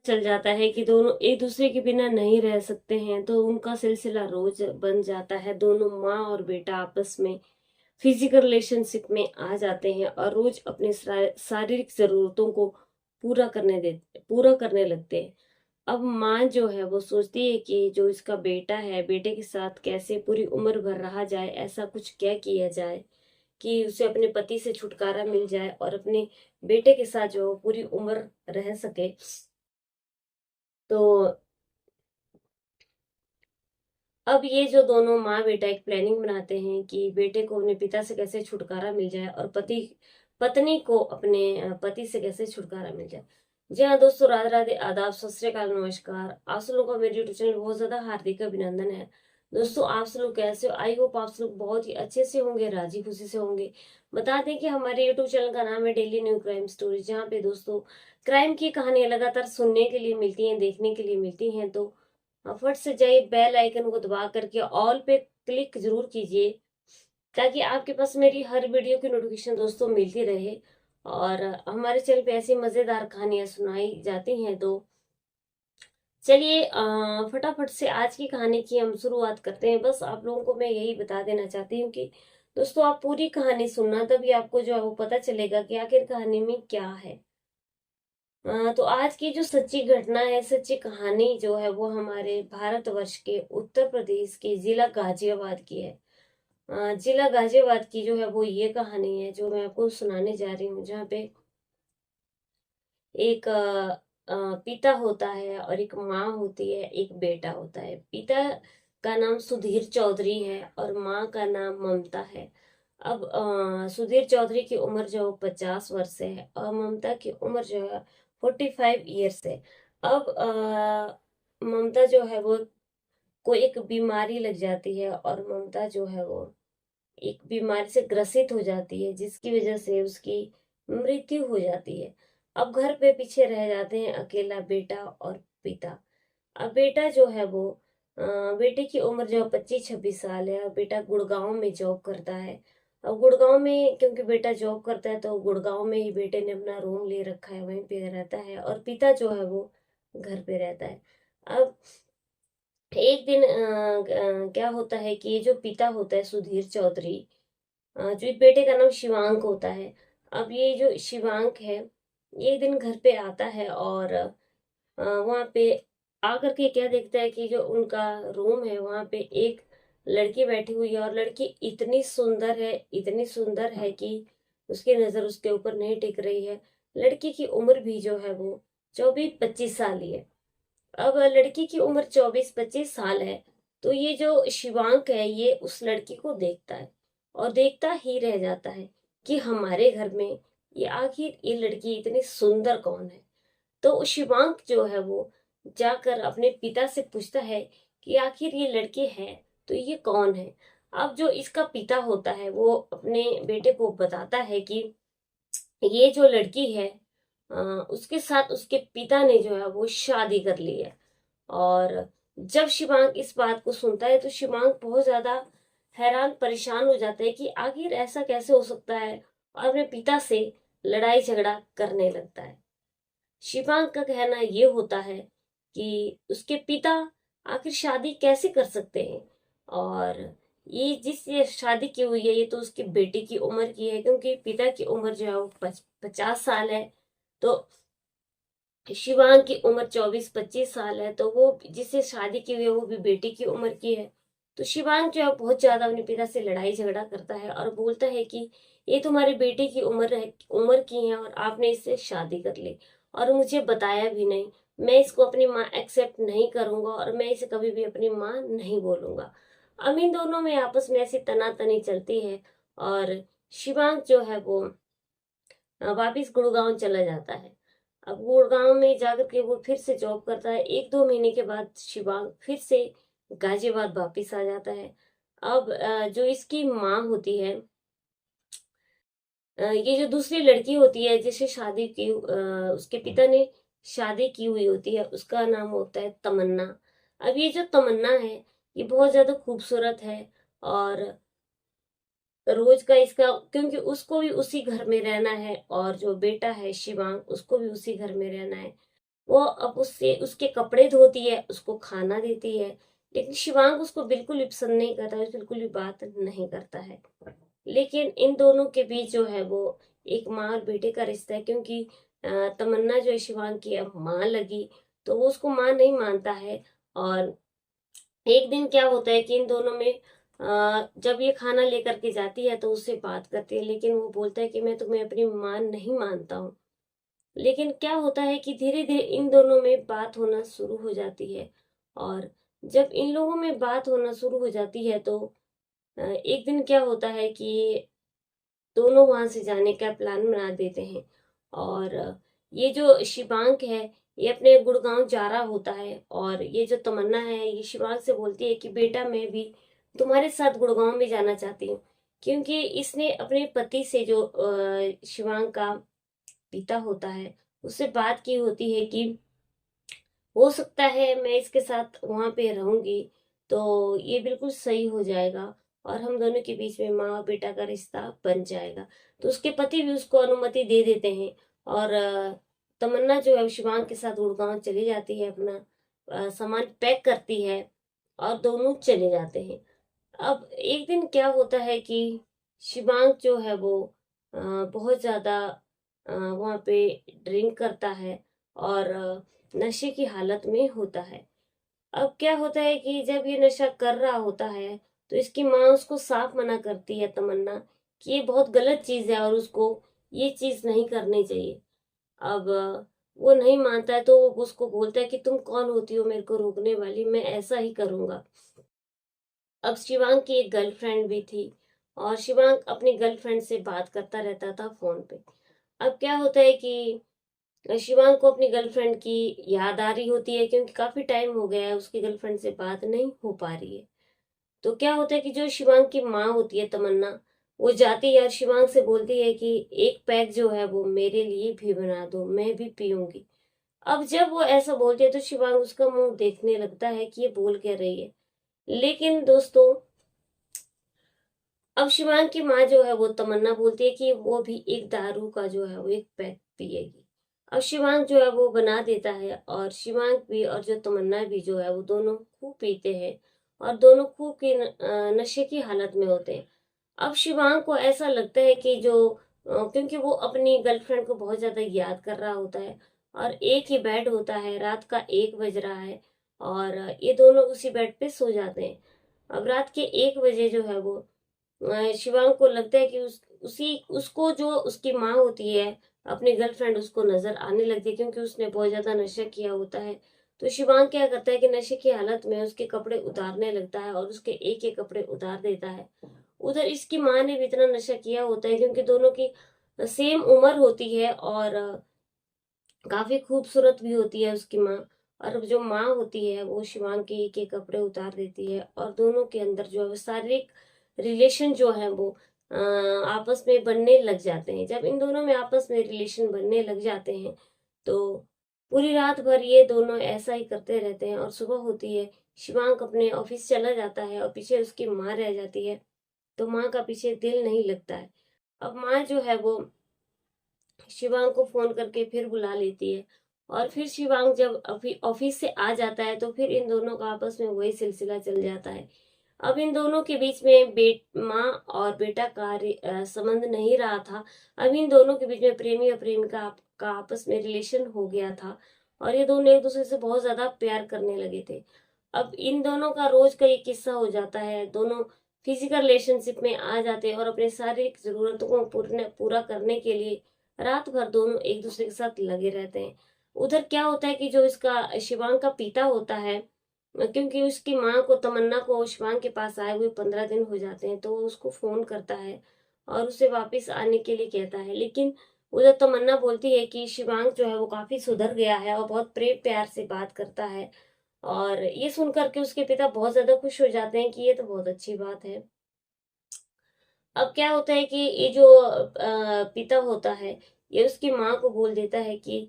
चल जाता है कि दोनों एक दूसरे के बिना नहीं रह सकते हैं, तो उनका सिलसिला रोज बन जाता है। दोनों माँ और बेटा आपस में फिजिकल रिलेशनशिप में आ जाते हैं और रोज अपने शारीरिक जरूरतों को पूरा करने लगते हैं। अब माँ जो है वो सोचती है कि जो इसका बेटा है, बेटे के साथ कैसे पूरी उम्र भर रहा जाए, ऐसा कुछ क्या किया जाए कि उसे अपने पति से छुटकारा मिल जाए और अपने बेटे के साथ जो पूरी उम्र रह सके। तो अब ये जो दोनों माँ बेटा एक प्लानिंग बनाते हैं कि बेटे को अपने पिता से कैसे छुटकारा मिल जाए और पत्नी को अपने पति से कैसे छुटकारा मिल जाए। जी हाँ दोस्तों, राधे राधे, आदाब, सत श्री अकाल, नमस्कार। आप सब लोगों का मेरे यूट्यूब चैनल बहुत ज्यादा हार्दिक अभिनंदन है। दोस्तों, आप सब लोग कैसे हो? आई होप आप सब लोग बहुत ही अच्छे से होंगे, राजी खुशी से होंगे। बता दें कि हमारे यूट्यूब चैनल का नाम है डेली न्यू क्राइम स्टोरी, जहाँ पे दोस्तों क्राइम की कहानियां लगातार सुनने के लिए मिलती हैं, देखने के लिए मिलती हैं। तो फट से जाइए, बेल आइकन को दबा करके ऑल पे क्लिक जरूर कीजिए, ताकि आपके पास मेरी हर वीडियो की नोटिफिकेशन दोस्तों मिलती रहे। और हमारे चैनल पे ऐसी मजेदार कहानियां सुनाई जाती हैं। तो चलिए फटाफट से आज की कहानी की हम शुरुआत करते हैं। बस आप लोगों को मैं यही बता देना चाहती हूँ कि दोस्तों आप पूरी कहानी सुनना, तभी आपको जो है वो पता चलेगा कि आखिर कहानी में क्या है। तो आज की जो सच्ची घटना है, सच्ची कहानी जो है वो हमारे भारतवर्ष के उत्तर प्रदेश के जिला गाजियाबाद की है। जिला गाजियाबाद की जो है वो ये कहानी है जो मैं आपको सुनाने जा रही हूँ, जहाँ पे एक पिता होता है और एक माँ होती है, एक बेटा होता है। पिता का नाम सुधीर चौधरी है और माँ का नाम ममता है। अब सुधीर चौधरी की उम्र जो 50 वर्ष है और ममता की उम्र जो है 45 ईयर्स है। अब ममता जो है वो को एक बीमारी लग जाती है और ममता जो है वो एक बीमारी से ग्रसित हो जाती है, जिसकी वजह से उसकी मृत्यु हो जाती है। अब घर पे पीछे रह जाते हैं अकेला बेटा और पिता। अब बेटा जो है वो बेटे की उम्र जो 25-26 साल है और बेटा गुड़गांव में जॉब करता है। अब गुड़गांव में क्योंकि बेटा जॉब करता है, तो गुड़गांव में ही बेटे ने अपना रूम ले रखा है, वहीं पे रहता है और पिता जो है वो घर पे रहता है। अब एक दिन क्या होता है कि ये जो पिता होता है सुधीर चौधरी, जो बेटे का नाम शिवांक होता है। अब ये जो शिवांक है, ये एक दिन घर पे आता है और वहां पे आकर के क्या देखता है कि जो उनका रूम है वहां पे एक लड़की बैठी हुई है और लड़की इतनी सुंदर है, इतनी सुंदर है कि उसकी नजर उसके ऊपर नहीं टिक रही है। लड़की की उम्र भी जो है वो 24-25 साल ही है। अब लड़की की उम्र 24-25 साल है, तो ये जो शिवांक है ये उस लड़की को देखता है और देखता ही रह जाता है कि हमारे घर में ये आखिर ये लड़की इतनी सुंदर कौन है। तो शिवांक जो है वो जाकर अपने पिता से पूछता है कि आखिर ये लड़की है तो ये कौन है। अब जो इसका पिता होता है वो अपने बेटे को बताता है कि ये जो लड़की है उसके साथ उसके पिता ने जो है वो शादी कर ली है। और जब शिवांक इस बात को सुनता है तो शिवांक बहुत ज्यादा हैरान परेशान हो जाता है कि आखिर ऐसा कैसे हो सकता है, और अपने पिता से लड़ाई झगड़ा करने लगता है। शिवांक का कहना ये होता है कि उसके पिता आखिर शादी कैसे कर सकते हैं, और ये शादी की हुई है ये तो उसकी बेटी की उम्र की है, क्योंकि पिता की उम्र जो है वो 50 साल है। तो शिवांग की उम्र 24-25 साल है, तो वो जिससे शादी की हुई है वो भी बेटी की उम्र की है। तो शिवांग जो है बहुत ज्यादा अपने पिता से लड़ाई झगड़ा करता है और बोलता है कि ये तुम्हारी बेटी की उम्र की है और आपने इससे शादी कर ली और मुझे बताया भी नहीं। मैं इसको अपनी माँ एक्सेप्ट नहीं करूंगा और मैं इसे कभी भी अपनी माँ नहीं बोलूंगा। अब इन दोनों में आपस में ऐसी तनातनी चलती है और शिवांग जो है वो वापिस गुड़गांव चला जाता है। अब गुड़गांव में जाकर के वो फिर से जॉब करता है। 1-2 महीने के बाद शिवांग फिर से गाजियाबाद वापिस आ जाता है। अब जो इसकी माँ होती है, ये जो दूसरी लड़की होती है जिससे शादी की उसके पिता ने शादी की हुई होती है, उसका नाम होता है तमन्ना। अब ये जो तमन्ना है ये बहुत ज्यादा खूबसूरत है और रोज का इसका, क्योंकि उसको भी उसी घर में रहना है और जो बेटा है शिवांग उसको भी उसी घर में रहना है। वो अब उससे उसके कपड़े धोती है, उसको खाना देती है, लेकिन शिवांग उसको बिल्कुल भी पसंद नहीं करता है, बिल्कुल भी बात नहीं करता है। लेकिन इन दोनों के बीच जो है वो एक माँ और बेटे का रिश्ता है, क्योंकि तमन्ना जो है शिवांग की अब माँ लगी, तो वो उसको माँ नहीं मानता है। और एक दिन क्या होता है कि इन दोनों में जब ये खाना लेकर के जाती है तो उससे बात करती है, लेकिन वो बोलता है कि मैं तुम्हें अपनी माँ नहीं मानता हूँ। लेकिन क्या होता है कि धीरे धीरे इन दोनों में बात होना शुरू हो जाती है। और जब इन लोगों में बात होना शुरू हो जाती है तो एक दिन क्या होता है कि दोनों वहां से जाने का प्लान बना देते हैं। और ये जो शिवांक है, ये अपने गुड़गांव जा रहा होता है, और ये जो तमन्ना है ये शिवांक से बोलती है कि बेटा मैं भी तुम्हारे साथ गुड़गांव में जाना चाहती हूँ, क्योंकि इसने अपने पति से जो शिवांक का पिता होता है उससे बात की होती है कि हो सकता है मैं इसके साथ वहां पे रहूंगी तो ये बिल्कुल सही हो जाएगा, और हम दोनों के बीच में माँ और बेटा का रिश्ता बन जाएगा। तो उसके पति भी उसको अनुमति दे देते हैं। और तमन्ना जो है शिवांग के साथ गुड़गांव चली जाती है, अपना सामान पैक करती है और दोनों चले जाते हैं। अब एक दिन क्या होता है कि शिवांग जो है वो बहुत ज्यादा वहां पे ड्रिंक करता है और नशे की हालत में होता है। अब क्या होता है कि जब ये नशा कर रहा होता है तो इसकी माँ उसको साफ मना करती है, तमन्ना, कि ये बहुत गलत चीज है और उसको ये चीज नहीं करनी चाहिए। अब वो नहीं मानता है तो वो उसको बोलता है कि तुम कौन होती हो मेरे को रोकने वाली, मैं ऐसा ही करूंगा। अब शिवांग की एक गर्लफ्रेंड भी थी, और शिवांग अपनी गर्लफ्रेंड से बात करता रहता था फोन पे। अब क्या होता है कि शिवांग को अपनी गर्लफ्रेंड की याद आ रही होती है, क्योंकि काफी टाइम हो गया है उसकी गर्लफ्रेंड से बात नहीं हो पा रही है। तो क्या होता है कि जो शिवांग की माँ होती है तमन्ना, वो जाती है और शिवांग से बोलती है कि एक पैक जो है वो मेरे लिए भी बना दो, मैं भी पीऊंगी। अब जब वो ऐसा बोलती है तो शिवांग उसका मुंह देखने लगता है कि ये बोल क्या रही है। लेकिन दोस्तों, अब शिवांग की माँ जो है वो तमन्ना बोलती है कि वो भी एक दारू का जो है वो एक पैक पिएगी। अब शिवांग जो है वो बना देता है, और शिवांग भी और जो तमन्ना भी जो है वो दोनों खूब पीते हैं, और दोनों खूब की नशे की हालत में होते हैं। अब शिवांग को ऐसा लगता है कि जो क्योंकि वो अपनी गर्लफ्रेंड को बहुत ज्यादा याद कर रहा होता है, और एक ही बेड होता है, रात का 1 बज रहा है, और ये दोनों उसी बेड पे सो जाते हैं। अब रात के 1 बजे जो है वो शिवांग को लगता है कि उसी उसको जो उसकी माँ होती है, अपनी गर्लफ्रेंड उसको नजर आने लगती है, क्योंकि उसने बहुत ज्यादा नशा किया होता है। तो शिवांग क्या करता है कि नशे की हालत में उसके कपड़े उतारने लगता है और उसके एक एक कपड़े उतार देता है। उधर इसकी माँ ने भी इतना नशा किया होता है, क्योंकि दोनों की सेम उम्र होती है, और काफी खूबसूरत भी होती है उसकी माँ। और जो माँ होती है वो शिवांग के एक एक कपड़े उतार देती है, और दोनों के अंदर जो है वो शारीरिक रिलेशन जो है वो आपस में बनने लग जाते हैं। जब इन दोनों में आपस में रिलेशन बनने लग जाते हैं तो पूरी रात भर ये दोनों ऐसा ही करते रहते हैं, और सुबह होती है, शिवांग अपने ऑफिस चला जाता है और पीछे उसकी माँ रह जाती है। तो माँ का पीछे दिल नहीं लगता है। अब माँ जो है वो शिवांग को फोन करके फिर बुला लेती है, और फिर शिवांग जब अभी ऑफिस से आ जाता है तो फिर इन दोनों का आपस में वही सिलसिला चल जाता है। अब इन दोनों के बीच में माँ और बेटा का संबंध नहीं रहा था। अब इन दोनों के बीच में प्रेमी और प्रेमिका का आपस में रिलेशन हो गया था, और ये दोनों एक दूसरे से बहुत ज्यादा प्यार करने लगे थे। अब इन दोनों का रोज का ये किस्सा हो जाता है, दोनों फिजिकल रिलेशनशिप में आ जाते हैं और अपने शारीरिक जरूरतों को पूरा करने के लिए रात भर दोनों एक दूसरे के साथ लगे रहते हैं। उधर क्या होता है कि जो इसका शिवांग का पिता होता है, क्योंकि उसकी माँ को तमन्ना को शिवांग के पास आए हुए 15 दिन हो जाते हैं, तो वो उसको फोन करता है और उसे वापस आने के लिए कहता है। लेकिन उधर तमन्ना बोलती है कि शिवांग जो है वो काफी सुधर गया है और बहुत प्रेम प्यार से बात करता है। और ये सुन करके उसके पिता बहुत ज्यादा खुश हो जाते हैं कि ये तो बहुत अच्छी बात है। अब क्या होता है कि ये जो पिता होता है, ये उसकी माँ को बोल देता है कि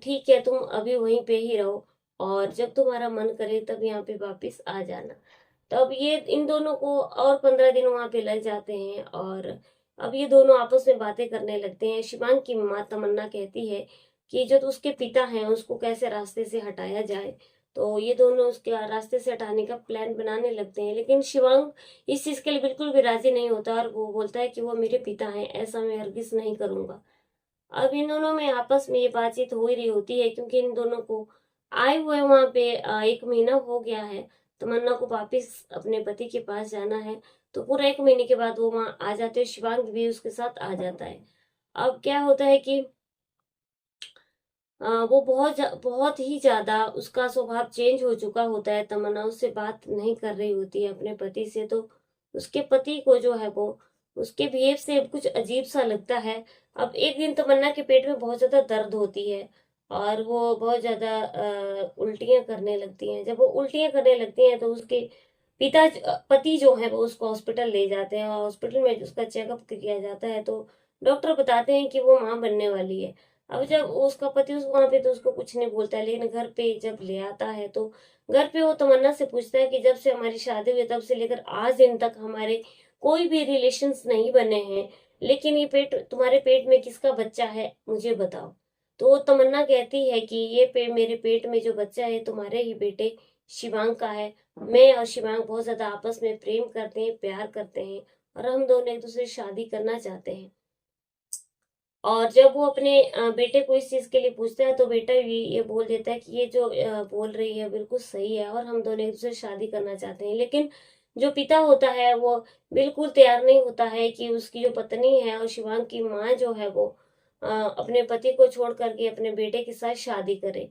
ठीक है तुम अभी वहीं पे ही रहो, और जब तुम्हारा मन करे तब यहाँ पे वापस आ जाना। तब ये इन दोनों को और 15 दिन वहां पे लग जाते हैं, और अब ये दोनों आपस में बातें करने लगते हैं। शिवांग की माँ तमन्ना कहती है कि जो तो उसके पिता हैं उसको कैसे रास्ते से हटाया जाए। तो ये दोनों उसके रास्ते से हटाने का प्लान बनाने लगते हैं, लेकिन शिवांग इस चीज के लिए बिल्कुल भी राजी नहीं होता और वो बोलता है कि वो मेरे पिता हैं, ऐसा मैं हरगिज नहीं करूंगा। अब इन दोनों में आपस में ये बातचीत हो ही रही होती है, क्योंकि इन दोनों को आए हुए वहां पे 1 महीना हो गया है। तमन्ना को वापिस अपने पति के पास जाना है, तो पूरा 1 महीने के बाद वो वहां आ जाते हैं, शिवांग भी उसके साथ आ जाता है। अब क्या होता है कि वो बहुत ही ज्यादा उसका स्वभाव चेंज हो चुका होता है। तमन्ना उससे बात नहीं कर रही होती है अपने पति से, तो उसके पति को जो है वो उसके बिहेव से कुछ अजीब सा लगता है। अब एक दिन तमन्ना के पेट में बहुत ज्यादा दर्द होती है और वो बहुत ज्यादा उल्टियां करने लगती हैं। जब वो उल्टियां करने लगती हैं तो उसके पति जो है वो उसको हॉस्पिटल ले जाते हैं और हॉस्पिटल में उसका चेकअप किया जाता है, तो डॉक्टर बताते हैं कि वो माँ बनने वाली है। अब जब उसका पति उस वहां पे तो उसको कुछ नहीं बोलता है, लेकिन घर पे जब ले आता है तो घर पे वो तमन्ना से पूछता है कि जब से हमारी शादी हुई तब से लेकर आज दिन तक हमारे कोई भी रिलेशंस नहीं बने हैं, लेकिन ये तुम्हारे पेट में किसका बच्चा है मुझे बताओ। तो वो तमन्ना कहती है कि ये मेरे पेट में जो बच्चा है तुम्हारे ही बेटे शिवांग का है। मैं और शिवांग बहुत ज्यादा आपस में प्रेम करते हैं, प्यार करते हैं, और हम दोनों एक दूसरे से शादी करना चाहते हैं। और जब वो अपने बेटे को इस चीज के लिए पूछता है तो बेटा भी ये बोल देता है कि ये जो बोल रही है बिल्कुल सही है और हम दोनों एक दूसरे से शादी करना चाहते हैं। लेकिन जो पिता होता है वो बिल्कुल तैयार नहीं होता है कि उसकी जो पत्नी है और शिवांग की माँ जो है वो अपने पति को छोड़ करके अपने बेटे के साथ शादी करे।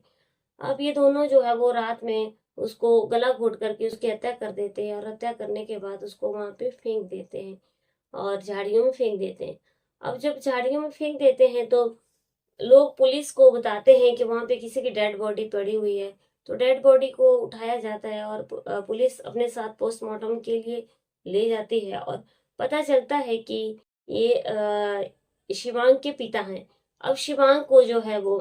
अब ये दोनों जो है वो रात में उसको गला घोट करके उसकी हत्या कर देते हैं और हत्या करने के बाद उसको वहां पे फेंक देते हैं और झाड़ियों में फेंक देते हैं। अब जब झाड़ियों में फेंक देते हैं तो लोग पुलिस को बताते हैं कि वहां पे किसी की डेड बॉडी पड़ी हुई है। तो डेड बॉडी को उठाया जाता है और पुलिस अपने साथ पोस्टमार्टम के लिए ले जाती है और पता चलता है कि ये शिवांग के पिता हैं। अब शिवांग को जो है वो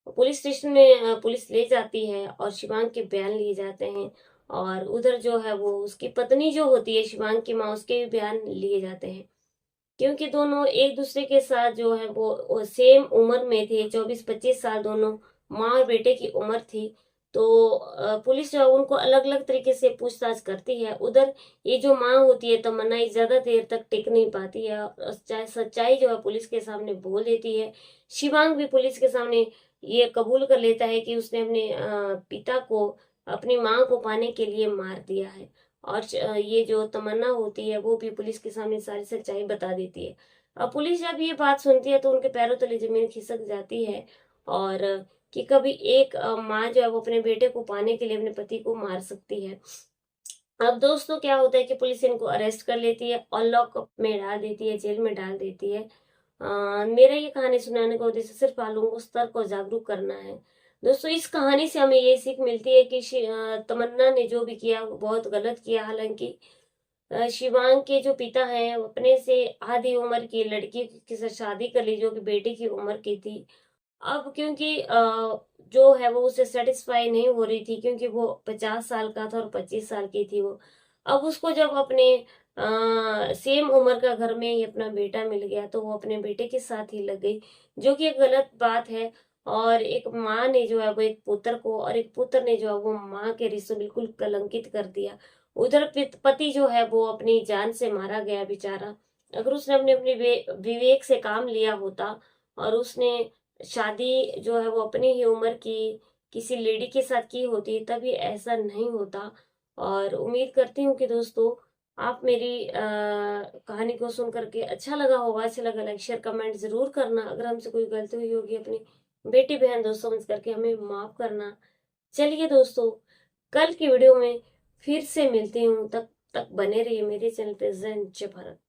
पुलिस स्टेशन में पुलिस ले जाती है और शिवांग के बयान लिए जाते हैं, और उधर जो है वो उसकी पत्नी जो होती है शिवांग की माँ उसके भी बयान लिए जाते हैं, क्योंकि दोनों एक दूसरे के साथ जो है वो सेम उम्र में थे, 24-25 साल दोनों माँ और बेटे की उम्र थी। तो पुलिस जो है उनको अलग अलग तरीके से पूछताछ करती है। उधर ये जो माँ होती है तमन्ना ये ज्यादा देर तक टिक नहीं पाती है और चाहे सच्चाई जो है पुलिस के सामने बोल देती है। शिवांग भी पुलिस के सामने ये कबूल कर लेता है कि उसने अपने पिता को अपनी माँ को पाने के लिए मार दिया है। और ये जो तमन्ना होती है वो भी पुलिस के सामने सारी सच्चाई बता देती है। अब पुलिस जब ये बात सुनती है तो उनके पैरों तले जमीन खिसक जाती है, और कि कभी एक माँ जो है वो अपने बेटे को पाने के लिए अपने पति को मार सकती है। अब दोस्तों क्या होता है कि पुलिस इनको अरेस्ट कर लेती है और लॉकअप में डाल देती है, जेल में डाल देती है। मेरा ये कहानी सुनाने का उद्देश्य सिर्फ आप लोगों को सतर्क और जागरूक करना है। दोस्तों इस कहानी से हमें ये सीख मिलती है कि तमन्ना ने जो भी किया वो बहुत गलत किया। हालांकि शिवांग के जो पिता हैं वो अपने से आधी उम्र की लड़की के साथ शादी कर ली जो कि बेटे की उम्र की थी। अब क्योंकि जो है वो उसे सेटिस्फाई नहीं हो रही थी, क्योंकि वो 50 साल का था और 25 साल की थी वो। अब उसको जब अपने सेम उम्र का घर में ही अपना बेटा मिल गया तो वो अपने बेटे के साथ ही लग गई, जो कि एक गलत बात है। और एक माँ ने जो है वो एक पुत्र को और एक पुत्र ने जो है वो माँ के रिश्ते बिल्कुल कलंकित कर दिया। उधर पति जो है वो अपनी जान से मारा गया बेचारा। अगर उसने अपने अपने विवेक से काम लिया होता और उसने शादी जो है वो अपनी ही उम्र की किसी लेडी के साथ की होती तभी ऐसा नहीं होता। और उम्मीद करती हूँ कि दोस्तों आप मेरी कहानी को सुन करके अच्छा लगा होगा। अच्छा लगा लाइक शेयर कमेंट जरूर करना। अगर हमसे कोई गलती हुई होगी अपनी बेटी बहन दोस्त समझ करके हमें माफ करना। चलिए दोस्तों कल की वीडियो में फिर से मिलती हूँ, तब तक बने रहिए मेरे चैनल पे जय हिंद जय भारत।